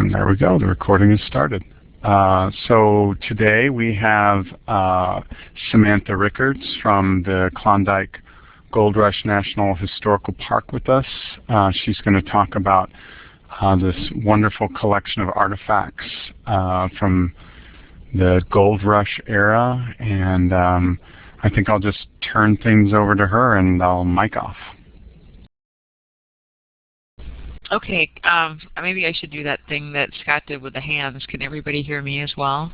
And there we go, the recording has started. So today we have Samantha Record from the Klondike Gold Rush National Historical Park with us. She's going to talk about this wonderful collection of artifacts from the Gold Rush era, and I think I'll just turn things over to her and I'll mic off. Okay, maybe I should do that thing that Scott did with the hands. Can everybody hear me as well?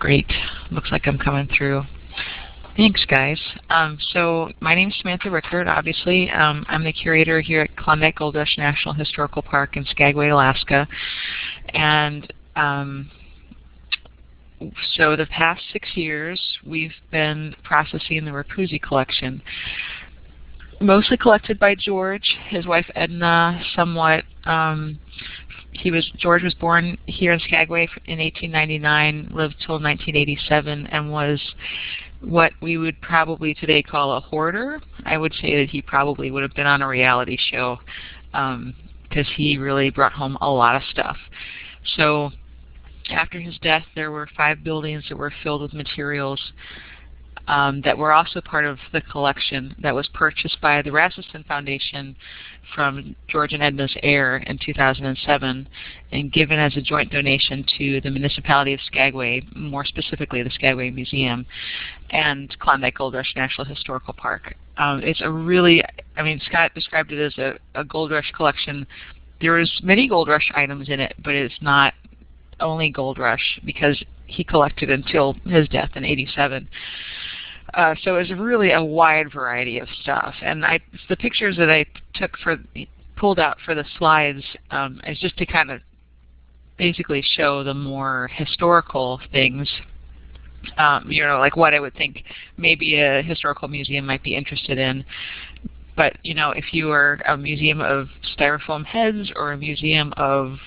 Great. Looks like I'm coming through. Thanks, guys. So my name's Samantha Record, obviously. I'm the curator here at Klondike Gold Rush National Historical Park in Skagway, Alaska. And so the past 6 years, we've been processing the Rapuzzi collection. Mostly collected by George, his wife Edna, somewhat. George was born here in Skagway in 1899, lived till 1987, and was what we would probably today call a hoarder. I would say that he probably would have been on a reality show because he really brought home a lot of stuff. So after his death, there were 5 buildings that were filled with materials that were also part of the collection that was purchased by the Rasmussen Foundation from George and Edna's heir in 2007 and given as a joint donation to the municipality of Skagway, more specifically the Skagway Museum and Klondike Gold Rush National Historical Park. It's a really, Scott described it as a Gold Rush collection. There's many Gold Rush items in it, but it's not only Gold Rush because he collected until his death in '87. So it was really a wide variety of stuff, and the pictures that I pulled out for the slides is just to kind of basically show the more historical things, like what I would think maybe a historical museum might be interested in. But if you were a museum of styrofoam heads or a museum of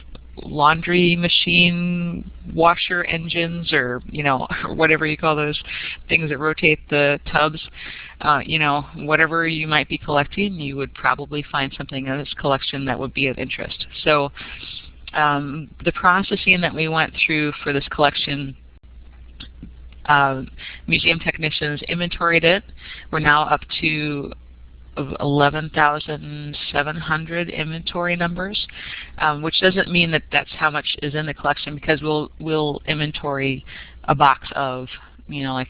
laundry machine washer engines, or whatever you call those things that rotate the tubs, whatever you might be collecting, you would probably find something in this collection that would be of interest. So the processing that we went through for this collection, museum technicians inventoried it. We're now up to 11,700 inventory numbers, which doesn't mean that that's how much is in the collection, because we'll inventory a box of, like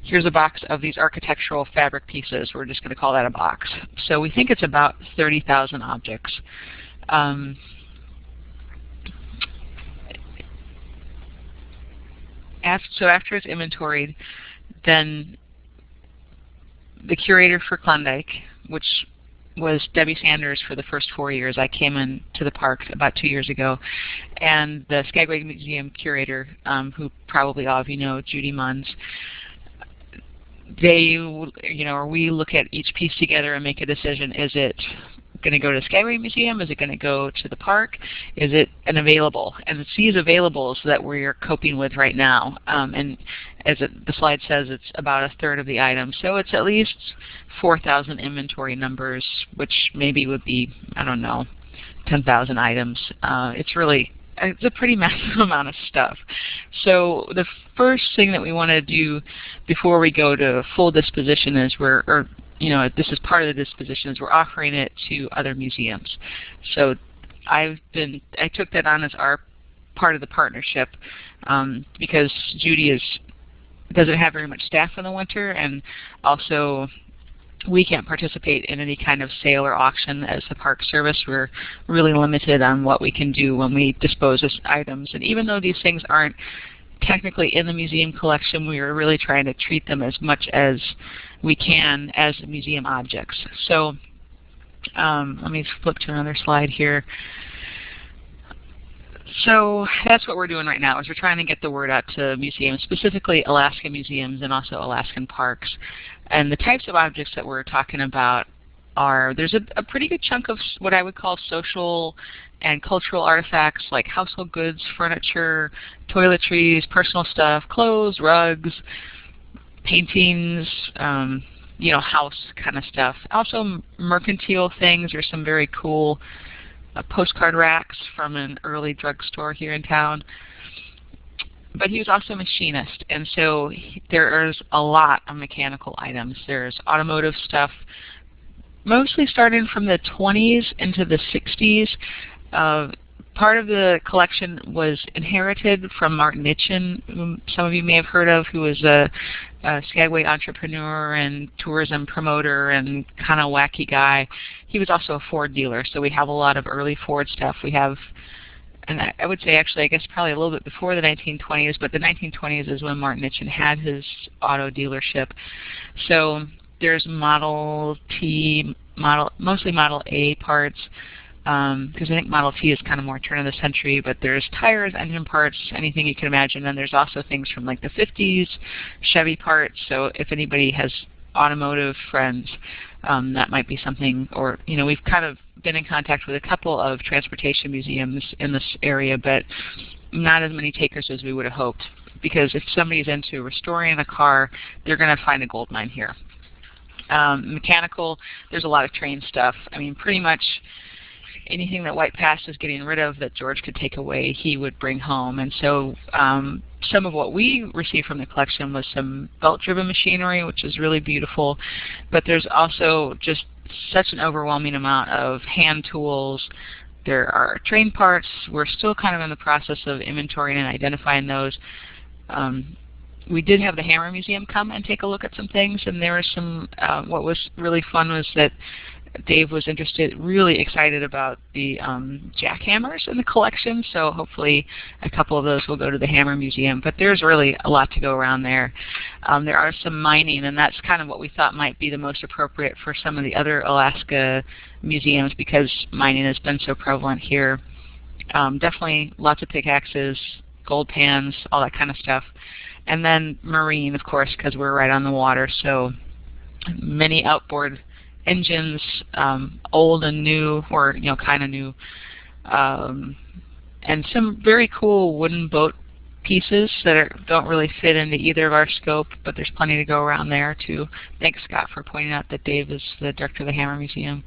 here's a box of these architectural fabric pieces. We're just going to call that a box. So we think it's about 30,000 objects. So after it's inventoried, then the curator for Klondike, which was Debbie Sanders for the first 4 years. I came into the park about 2 years ago, and the Skagway Museum curator, who probably all of you know, Judy Munns. We look at each piece together and make a decision. Is it going to go to the Skagway Museum? Is it going to go to the park? Is it an available? And the C is available, so that we're coping with right now. And as the slide says, it's about a third of the items. So it's at least 4,000 inventory numbers, which maybe would be, 10,000 items. It's a pretty massive amount of stuff. So the first thing that we want to do before we go to full disposition is this is part of the disposition, is we're offering it to other museums. So I took that on as our part of the partnership because Judy doesn't have very much staff in the winter, and also we can't participate in any kind of sale or auction as the Park Service. We're really limited on what we can do when we dispose of items. And even though these things aren't technically in the museum collection, we are really trying to treat them as much as we can as museum objects. So let me flip to another slide here. So that's what we're doing right now, is we're trying to get the word out to museums, specifically Alaska museums and also Alaskan parks. And the types of objects that we're talking about there's a pretty good chunk of what I would call social and cultural artifacts, like household goods, furniture, toiletries, personal stuff, clothes, rugs, paintings, house kind of stuff. Also mercantile things. There's some very cool postcard racks from an early drugstore here in town. But he was also a machinist, and so there's a lot of mechanical items. There's automotive stuff, mostly starting from the 20s into the 60s. Part of the collection was inherited from Martin Itchen, whom some of you may have heard of, who was a Skagway entrepreneur and tourism promoter and kind of wacky guy. He was also a Ford dealer, so we have a lot of early Ford stuff. We have, and I would say actually, I guess probably a little bit before the 1920s, but the 1920s is when Martin Itchen had his auto dealership. So there's Model T, mostly Model A parts, because I think Model T is kind of more turn of the century, but there's tires, engine parts, anything you can imagine. And there's also things from like the 50s, Chevy parts. So if anybody has automotive friends, that might be something. Or, we've kind of been in contact with a couple of transportation museums in this area, but not as many takers as we would have hoped. Because if somebody's into restoring a car, they're going to find a gold mine here. Mechanical, there's a lot of train stuff. I mean, pretty much anything that White Pass is getting rid of that George could take away, he would bring home. And so some of what we received from the collection was some belt-driven machinery, which is really beautiful. But there's also just such an overwhelming amount of hand tools. There are train parts. We're still kind of in the process of inventorying and identifying those. We did have the Hammer Museum come and take a look at some things, and there were some, what was really fun was that Dave was really excited about the jackhammers in the collection, so hopefully a couple of those will go to the Hammer Museum. But there's really a lot to go around there. There are some mining, and that's kind of what we thought might be the most appropriate for some of the other Alaska museums because mining has been so prevalent here. Definitely lots of pickaxes, gold pans, all that kind of stuff. And then marine, of course, because we're right on the water, so many outboard engines, old and new, or kind of new, and some very cool wooden boat pieces that don't really fit into either of our scope, but there's plenty to go around there too. Thanks, Scott, for pointing out that Dave is the director of the Hammer Museum.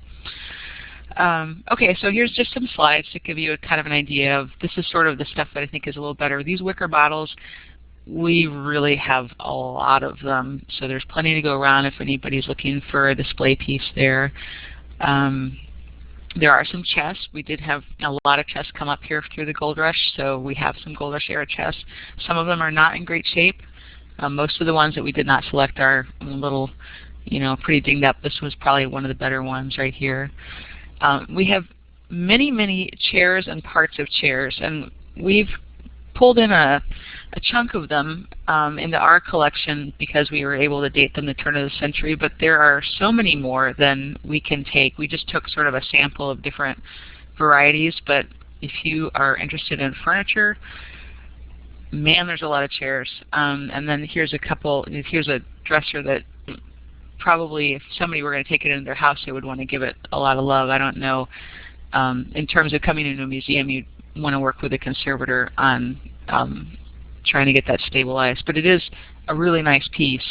Okay, so here's just some slides to give you a kind of an idea of, this is sort of the stuff that I think is a little better. These wicker bottles, we really have a lot of them, so there's plenty to go around if anybody's looking for a display piece there. There are some chests. We did have a lot of chests come up here through the Gold Rush, so we have some Gold Rush era chests. Some of them are not in great shape. Most of the ones that we did not select are a little, pretty dinged up. This was probably one of the better ones right here. We have many, many chairs and parts of chairs, and we've pulled in a chunk of them into our collection because we were able to date them the turn of the century, but there are so many more than we can take. We just took sort of a sample of different varieties, but if you are interested in furniture, man, there's a lot of chairs. And then here's a dresser that probably if somebody were going to take it into their house, they would want to give it a lot of love. I don't know. In terms of coming into a museum, you'd want to work with a conservator on trying to get that stabilized. But it is a really nice piece.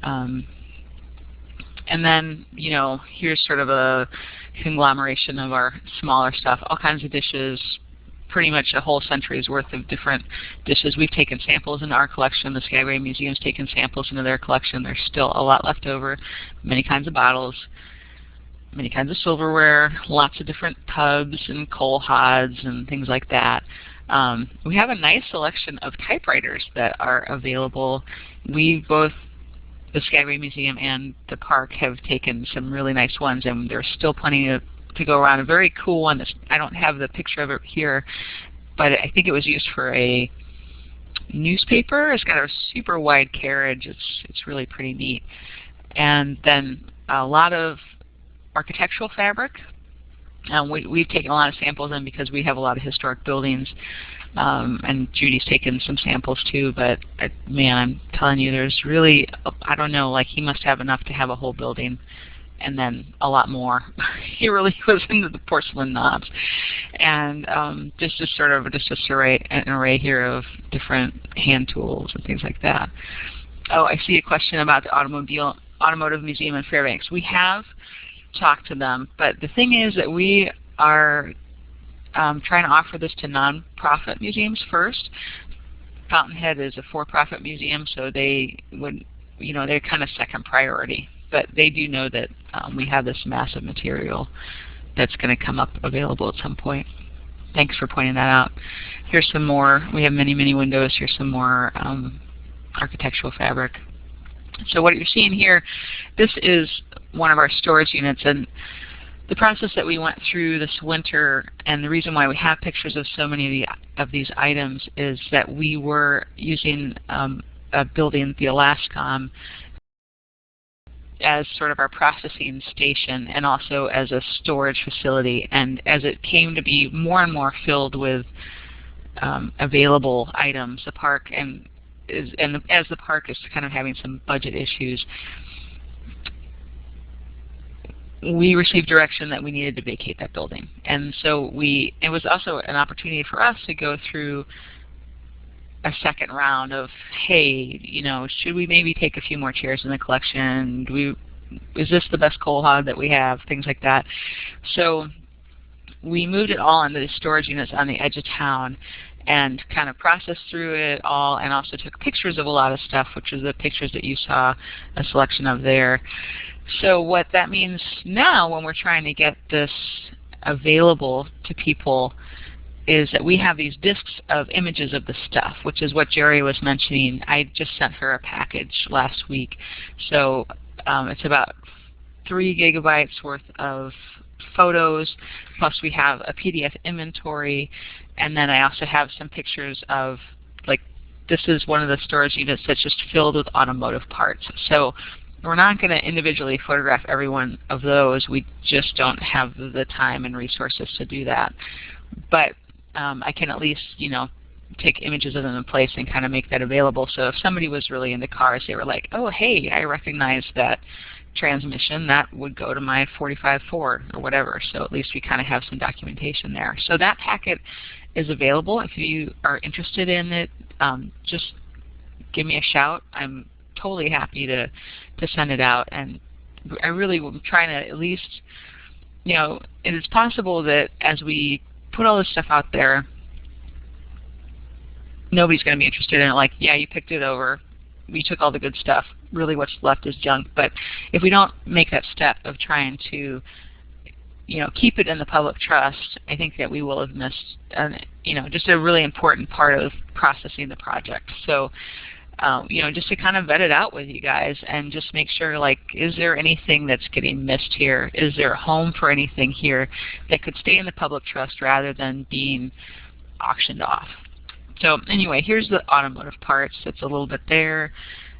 And then, here's sort of a conglomeration of our smaller stuff, all kinds of dishes, pretty much a whole century's worth of different dishes. We've taken samples into our collection. The Skagway Museum's taken samples into their collection. There's still a lot left over. Many kinds of bottles, many kinds of silverware, lots of different tubs and coal hods and things like that. We have a nice selection of typewriters that are available. Both the Skagway Museum and the park have taken some really nice ones, and there's still plenty to go around. A very cool one that I don't have the picture of it here, but I think it was used for a newspaper. It's got a super wide carriage. It's really pretty neat. And then a lot of architectural fabric. We've taken a lot of samples in because we have a lot of historic buildings, and Judy's taken some samples too, but man, I'm telling you, there's really, I don't know, like he must have enough to have a whole building, and then a lot more. He really was into the porcelain knobs. And just an array here of different hand tools and things like that. Oh, I see a question about the automobile Automotive Museum in Fairbanks. We have talked to them, but the thing is that we are trying to offer this to nonprofit museums first. Fountainhead is a for-profit museum, so they would, they're kind of second priority. But they do know that we have this massive material that's going to come up available at some point. Thanks for pointing that out. Here's some more. We have many, many windows. Here's some more architectural fabric. So what you're seeing here, this is one of our storage units, and the process that we went through this winter, and the reason why we have pictures of so many of these items, is that we were using a building, the Alaskan, as sort of our processing station and also as a storage facility. And as it came to be more and more filled with available items, the park, as the park is kind of having some budget issues, we received direction that we needed to vacate that building. And so it was also an opportunity for us to go through a second round of, hey, should we maybe take a few more chairs in the collection? Is this the best coal hog that we have? Things like that. So we moved it all into the storage units on the edge of town and kind of processed through it all, and also took pictures of a lot of stuff, which is the pictures that you saw a selection of there. So what that means now when we're trying to get this available to people is that we have these discs of images of the stuff, which is what Jerry was mentioning. I just sent her a package last week. So it's about 3 gigabytes worth of photos, plus we have a PDF inventory, and then I also have some pictures of, like, this is one of the storage units that's just filled with automotive parts. So we're not going to individually photograph every one of those. We just don't have the time and resources to do that. But I can at least, take images of them in place and kind of make that available. So if somebody was really into cars, they were like, oh, hey, I recognize that transmission, that would go to my 45 Ford or whatever. So at least we kind of have some documentation there. So that packet is available. If you are interested in it, just give me a shout. I'm totally happy to send it out. And I really am trying to at least, it is possible that as we put all this stuff out there, nobody's going to be interested in it. Like, yeah, you picked it over. We took all the good stuff. Really what's left is junk. But if we don't make that step of trying to, keep it in the public trust, I think that we will have missed, just a really important part of processing the project. So, just to kind of vet it out with you guys and just make sure, like, is there anything that's getting missed here? Is there a home for anything here that could stay in the public trust rather than being auctioned off? So anyway, here's the automotive parts. It's a little bit there,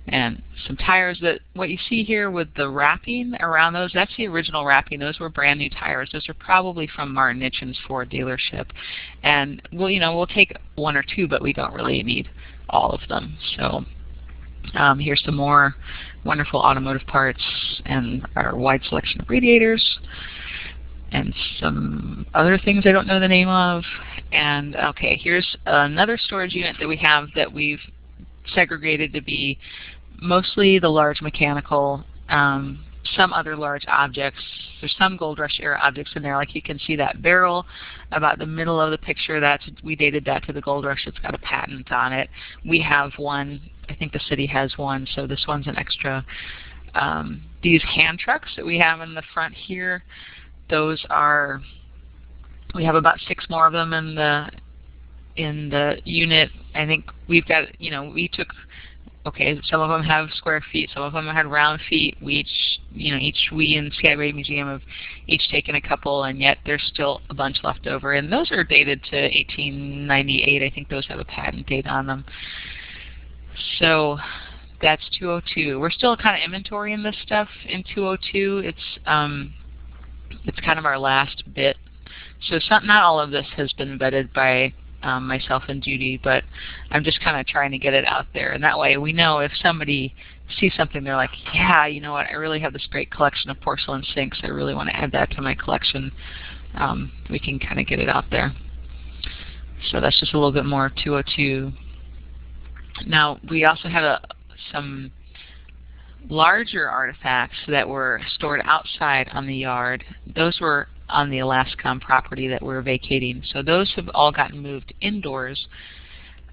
and some tires. That what you see here with the wrapping around those, that's the original wrapping. Those were brand new tires. Those are probably from Martin Itchen's Ford dealership. And we'll take 1 or 2, but we don't really need all of them. So here's some more wonderful automotive parts and our wide selection of radiators and some other things I don't know the name of. And okay, here's another storage unit that we have that we've segregated to be mostly the large mechanical, some other large objects. There's some Gold Rush era objects in there, like you can see that barrel about the middle of the picture. We dated that to the Gold Rush. It's got a patent on it. We have one. I think the city has one, so this one's an extra. These hand trucks that we have in the front here, those are, we have about 6 more of them in the unit. I think we've got, we took, okay, some of them have square feet, some of them had round feet. We we in Skagway Museum have each taken a couple, and yet there's still a bunch left over. And those are dated to 1898. I think those have a patent date on them. So that's 202. We're still kind of inventorying this stuff in 202. It's kind of our last bit. So not all of this has been vetted by myself and Judy, but I'm just kind of trying to get it out there. And that way we know if somebody sees something, they're like, yeah, you know what, I really have this great collection of porcelain sinks. I really want to add that to my collection. We can kind of get it out there. So that's just a little bit more 202. Now, we also had some larger artifacts that were stored outside on the yard, those were on the Alaskan property that we're vacating. So those have all gotten moved indoors,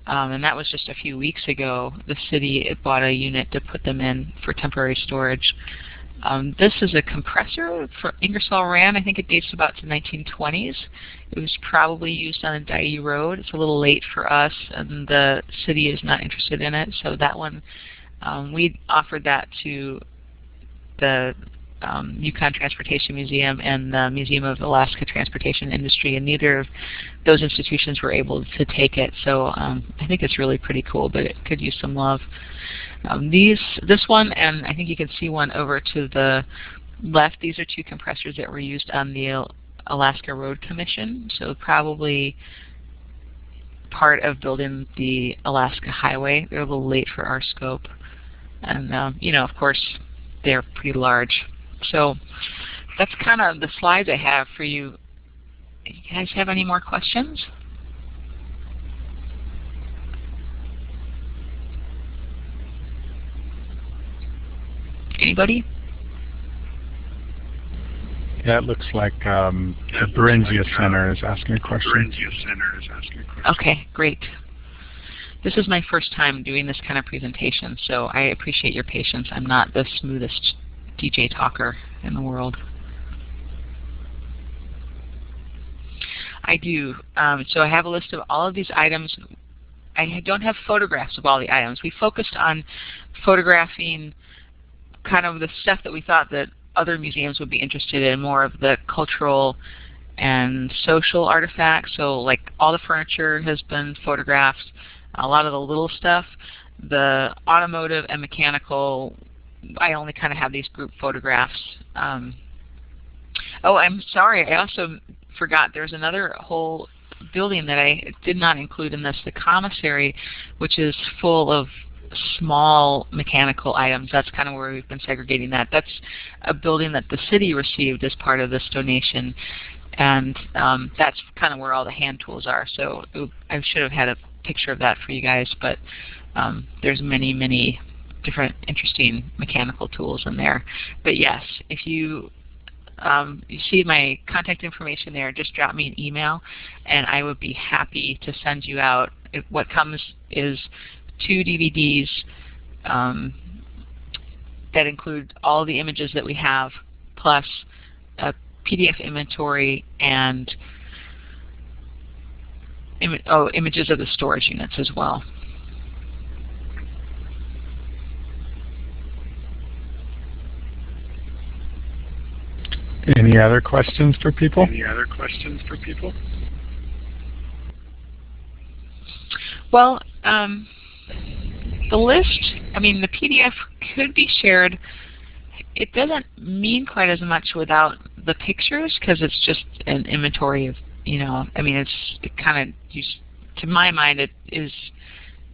and that was just a few weeks ago. The city bought a unit to put them in for temporary storage. This is a compressor for Ingersoll Rand. I think it dates about to 1920s. It was probably used on a Dyea Road. It's a little late for us, and the city is not interested in it. So that one, we offered that to the Yukon Transportation Museum and the Museum of Alaska Transportation Industry, and neither of those institutions were able to take it. So I think it's really pretty cool, but it could use some love. This one, and I think you can see one over to the left, these are two compressors that were used on the Alaska Road Commission, so probably part of building the Alaska Highway. They're a little late for our scope. And, you know, of course, they're pretty large. So that's kind of the slides I have for you. You guys have any more questions? Anybody? Yeah, it looks like the Beringia Center is asking a question. Okay, great. This is my first time doing this kind of presentation, so I appreciate your patience. I'm not the smoothest DJ talker in the world. I do. So I have a list of all of these items. I don't have photographs of all the items. We focused on photographing kind of the stuff that we thought that other museums would be interested in, more of the cultural and social artifacts. So like all the furniture has been photographed, a lot of the little stuff. The automotive and mechanical, I only kind of have these group photographs. Oh, I'm sorry, I also forgot there's another whole building that I did not include in this, the commissary, which is full of small mechanical items. That's kind of where we've been segregating that. That's a building that the city received as part of this donation, and that's kind of where all the hand tools are. So I should have had a picture of that for you guys, but there's many different interesting mechanical tools in there. But yes, if you see my contact information there, just drop me an email and I would be happy to send you out. What comes is 2 DVDs that include all the images that we have, plus a PDF inventory and images of the storage units as well. Any other questions for people? Well, the list, I mean, the PDF could be shared. It doesn't mean quite as much without the pictures, because it's just an inventory of, you know, I mean, it kind of, to my mind, it is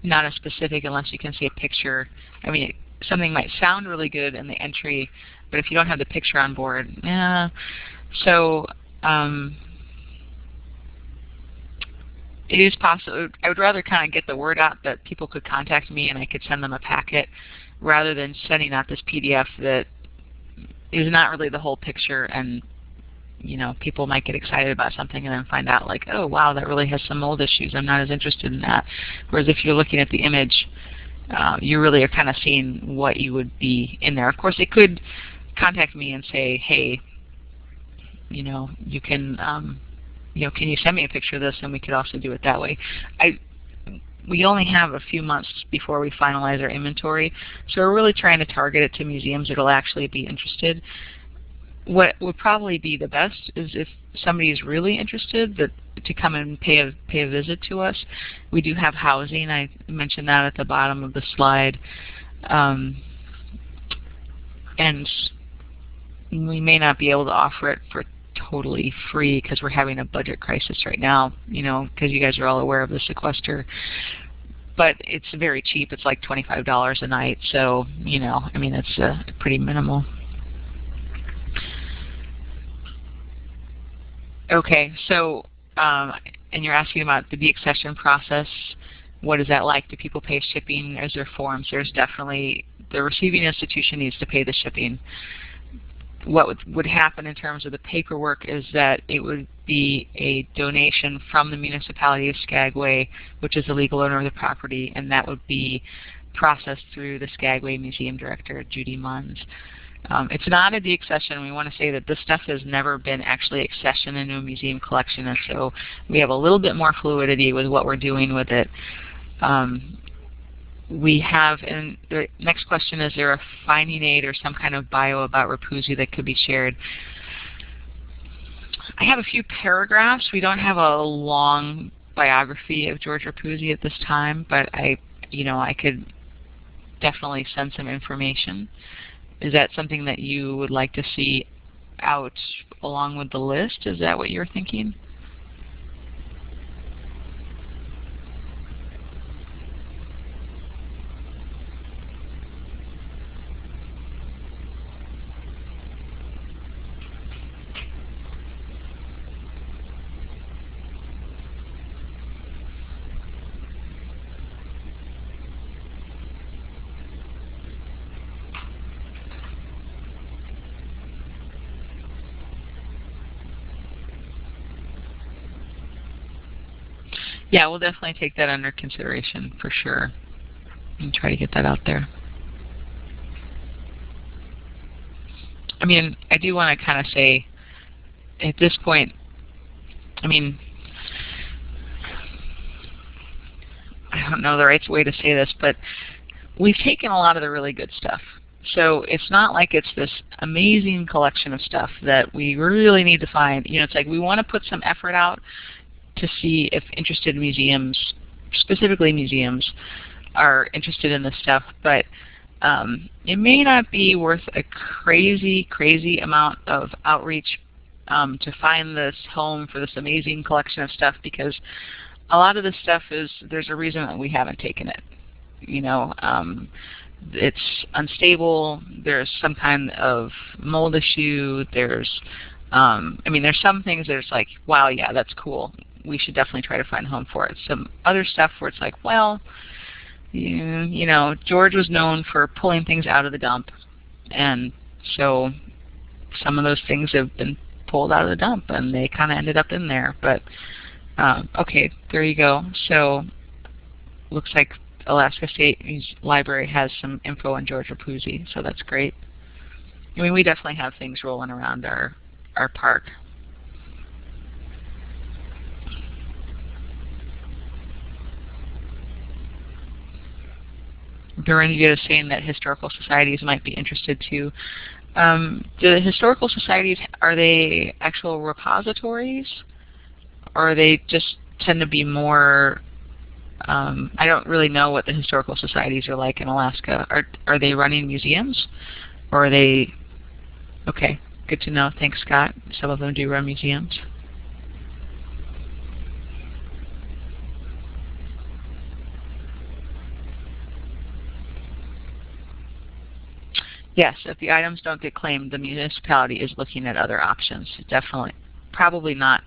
not as specific unless you can see a picture. I mean, something might sound really good in the entry, but if you don't have the picture on board, yeah. So it is possible. I would rather kind of get the word out that people could contact me and I could send them a packet, rather than sending out this PDF that is not really the whole picture, and you know, people might get excited about something and then find out like, oh wow, that really has some mold issues, I'm not as interested in that. Whereas if you're looking at the image, you really are kind of seeing what you would be in there. Of course, it could contact me and say, hey, you know, you can can you send me a picture of this, and we could also do it that way. We only have a few months before we finalize our inventory, so we're really trying to target it to museums that will actually be interested. What would probably be the best is if somebody is really interested to come and pay a visit to us. We do have housing. I mentioned that at the bottom of the slide. And we may not be able to offer it for totally free because we're having a budget crisis right now, you know, because you guys are all aware of the sequester. But it's very cheap. It's like $25 a night. So, you know, I mean, it's pretty minimal. Okay, so, and you're asking about the deaccession process. What is that like? Do people pay shipping? Is there forms? There's definitely the receiving institution needs to pay the shipping. What would happen in terms of the paperwork is that it would be a donation from the municipality of Skagway, which is the legal owner of the property, and that would be processed through the Skagway Museum Director, Judy Munns. It's not a deaccession. We want to say that this stuff has never been actually accessioned into a museum collection, and so we have a little bit more fluidity with what we're doing with it. We have, and the next question, is there a finding aid or some kind of bio about Rapuzzi that could be shared? I have a few paragraphs. We don't have a long biography of George Rapuzzi at this time, but I could definitely send some information. Is that something that you would like to see out along with the list? Is that what you're thinking? Yeah, we'll definitely take that under consideration for sure and try to get that out there. I mean, I do want to kind of say at this point, I mean, I don't know the right way to say this, but we've taken a lot of the really good stuff. So it's not like it's this amazing collection of stuff that we really need to find. It's like we want to put some effort out to see if interested museums, specifically museums, are interested in this stuff, but it may not be worth a crazy amount of outreach to find this home for this amazing collection of stuff, because a lot of this stuff there's a reason that we haven't taken it. It's unstable, there's some kind of mold issue, there's there's some things that it's like, wow, yeah, that's cool, we should definitely try to find a home for it. Some other stuff where it's like, well, George was known for pulling things out of the dump, and so some of those things have been pulled out of the dump and they kind of ended up in there. But okay, there you go. So looks like Alaska State Library has some info on George Rapuzzi, so that's great. I mean, we definitely have things rolling around our park. Dorinda is saying that historical societies might be interested too. The historical societies, are they actual repositories, or they just tend to be more, I don't really know what the historical societies are like in Alaska. Are they running museums, or are they, okay, good to know, thanks Scott. Some of them do run museums. Yes, if the items don't get claimed, the municipality is looking at other options. Definitely, probably not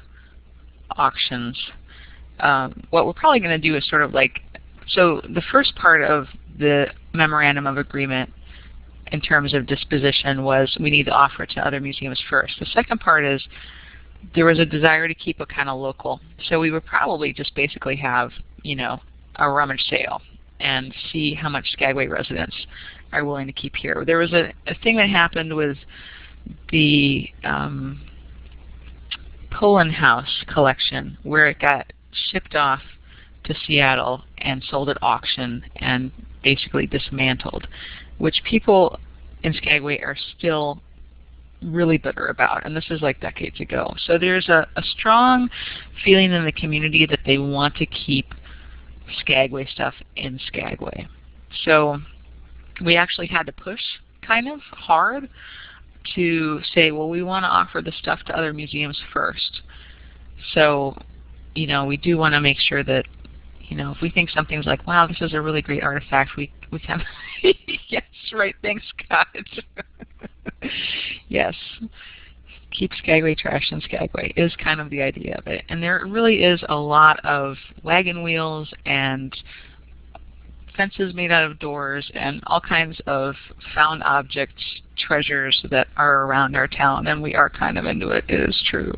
auctions. What we're probably going to do is sort of like, so the first part of the memorandum of agreement in terms of disposition was we need to offer it to other museums first. The second part is there was a desire to keep it kind of local. So we would probably just basically have, a rummage sale and see how much Skagway residents are willing to keep here. There was a thing that happened with the Pullen House collection where it got shipped off to Seattle and sold at auction and basically dismantled, which people in Skagway are still really bitter about, and this is like decades ago. So there's a strong feeling in the community that they want to keep Skagway stuff in Skagway. So we actually had to push kind of hard to say, well, we want to offer the stuff to other museums first. So, we do want to make sure that, if we think something's like, wow, this is a really great artifact, we can, yes, right, thanks, Scott. Yes, keep Skagway trash in Skagway is kind of the idea of it. And there really is a lot of wagon wheels and fences made out of doors, and all kinds of found objects, treasures that are around our town, and we are kind of into it. It is true.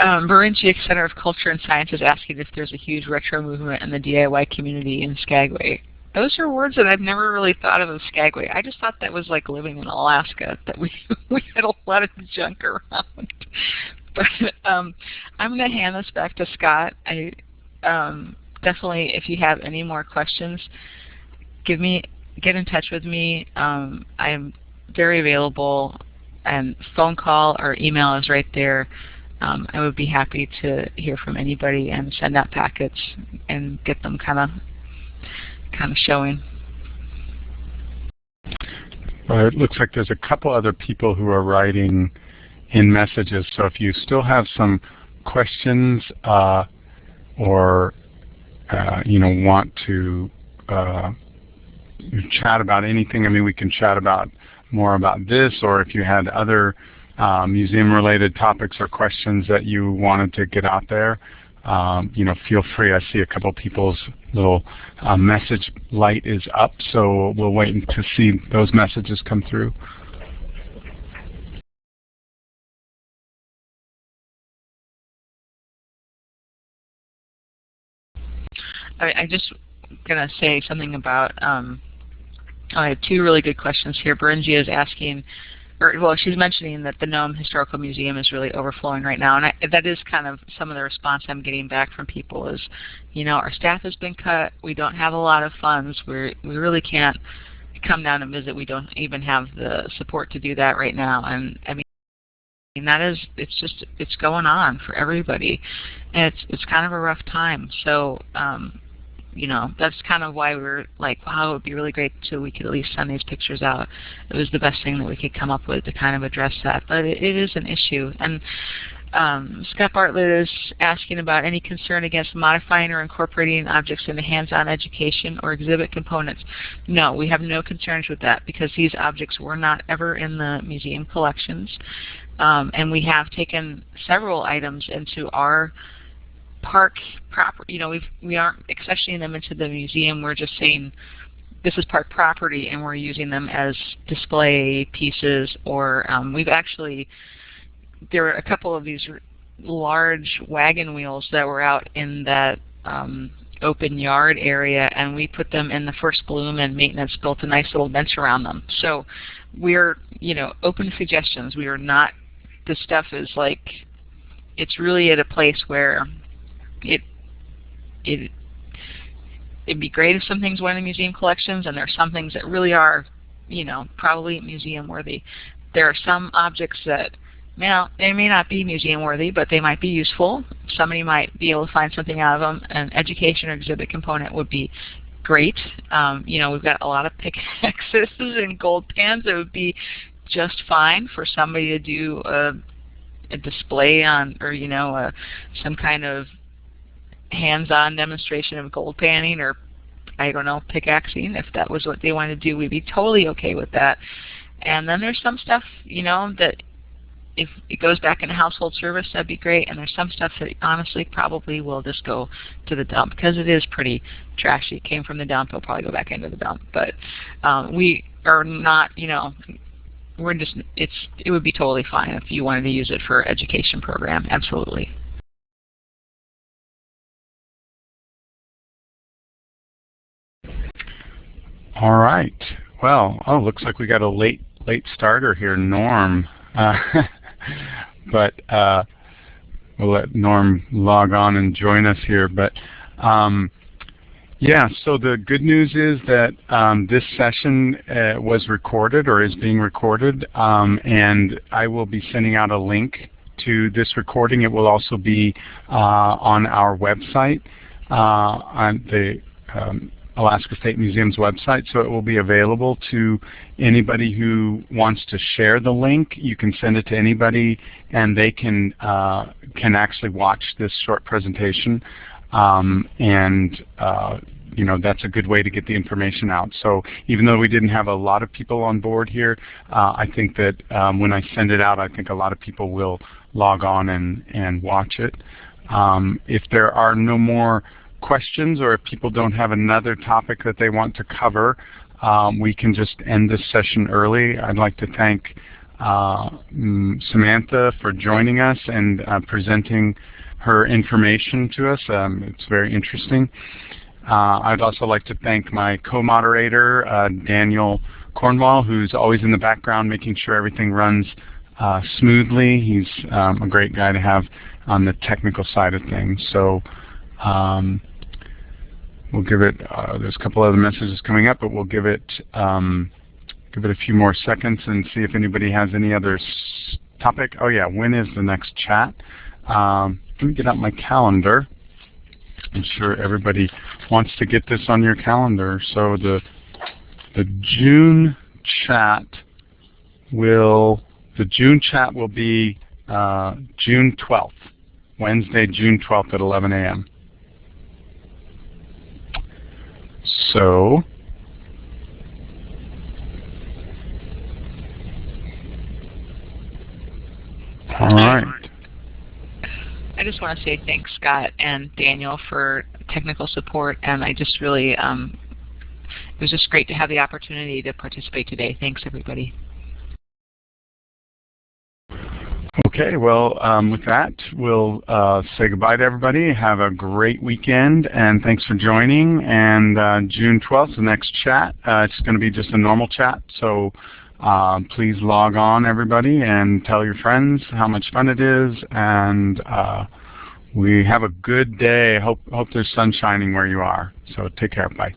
Berinchiak Center of Culture and Science is asking if there's a huge retro movement in the DIY community in Skagway. Those are words that I've never really thought of as Skagway. I just thought that was like living in Alaska, that we had a lot of junk around. But I'm going to hand this back to Scott. I definitely, if you have any more questions, get in touch with me. I am very available, and phone call or email is right there. I would be happy to hear from anybody and send out packets and get them kind of showing. Well, it looks like there's a couple other people who are writing in messages. So if you still have some questions or want to chat about anything, I mean, we can chat about more about this, or if you had other museum-related topics or questions that you wanted to get out there, feel free. I see a couple people's little message light is up, so we'll wait to see those messages come through. I'm just going to say something about, I have two really good questions here. Beringia is asking, she's mentioning that the Nome Historical Museum is really overflowing right now, and that is kind of some of the response I'm getting back from people is, our staff has been cut, we don't have a lot of funds, we really can't come down and visit, we don't even have the support to do that right now, and I mean, it's going on for everybody, and it's kind of a rough time, so that's kind of why we were like, wow, it would be really great so we could at least send these pictures out. It was the best thing that we could come up with to kind of address that. But it is an issue. And Scott Bartlett is asking about any concern against modifying or incorporating objects into hands-on education or exhibit components. No, we have no concerns with that because these objects were not ever in the museum collections. And we have taken several items into our park property. We aren't accessioning them into the museum. We're just saying this is park property, and we're using them as display pieces. Or there were a couple of these large wagon wheels that were out in that open yard area, and we put them in the first bloom, and maintenance built a nice little bench around them. So we're open to suggestions. We are not. This stuff is like, it's really at a place where it'd be great if some things went in museum collections, and there are some things that really are, probably museum worthy. There are some objects that, they may not be museum worthy, but they might be useful. Somebody might be able to find something out of them. An education or exhibit component would be great. We've got a lot of pickaxes and gold pans that would be just fine for somebody to do a display on, or some kind of hands-on demonstration of gold panning, or I don't know, pickaxing. If that was what they wanted to do, we'd be totally okay with that. And then there's some stuff, that if it goes back into household service, that'd be great. And there's some stuff that honestly probably will just go to the dump because it is pretty trashy. It came from the dump, it'll probably go back into the dump. But we are not, we're just, it would be totally fine if you wanted to use it for education program, absolutely. All right. Well, looks like we got a late starter here, Norm. But we'll let Norm log on and join us here. But yeah, so the good news is that this session was recorded, or is being recorded, and I will be sending out a link to this recording. It will also be on our website. On the Alaska State Museum's website, so it will be available to anybody who wants to share the link. You can send it to anybody, and they can actually watch this short presentation. You know, that's a good way to get the information out. So even though we didn't have a lot of people on board here, I think that when I send it out, I think a lot of people will log on and watch it. If there are no more questions, or if people don't have another topic that they want to cover, we can just end this session early. I'd like to thank Samantha for joining us and presenting her information to us. It's very interesting. I'd also like to thank my co-moderator, Daniel Cornwall, who's always in the background making sure everything runs smoothly. He's a great guy to have on the technical side of things. So we'll give it, there's a couple other messages coming up, but we'll give it a few more seconds and see if anybody has any other topic. Oh yeah, when is the next chat? Let me get out my calendar. I'm sure everybody wants to get this on your calendar. So the June chat will be June 12th, Wednesday, June 12th at 11 a.m. So all right. I just want to say thanks, Scott and Daniel, for technical support, and I just really, it was just great to have the opportunity to participate today. Thanks, everybody. Okay, well, with that, we'll say goodbye to everybody. Have a great weekend, and thanks for joining. And June 12th, the next chat, it's going to be just a normal chat, so please log on, everybody, and tell your friends how much fun it is. And we have a good day. Hope there's sun shining where you are. So take care. Bye.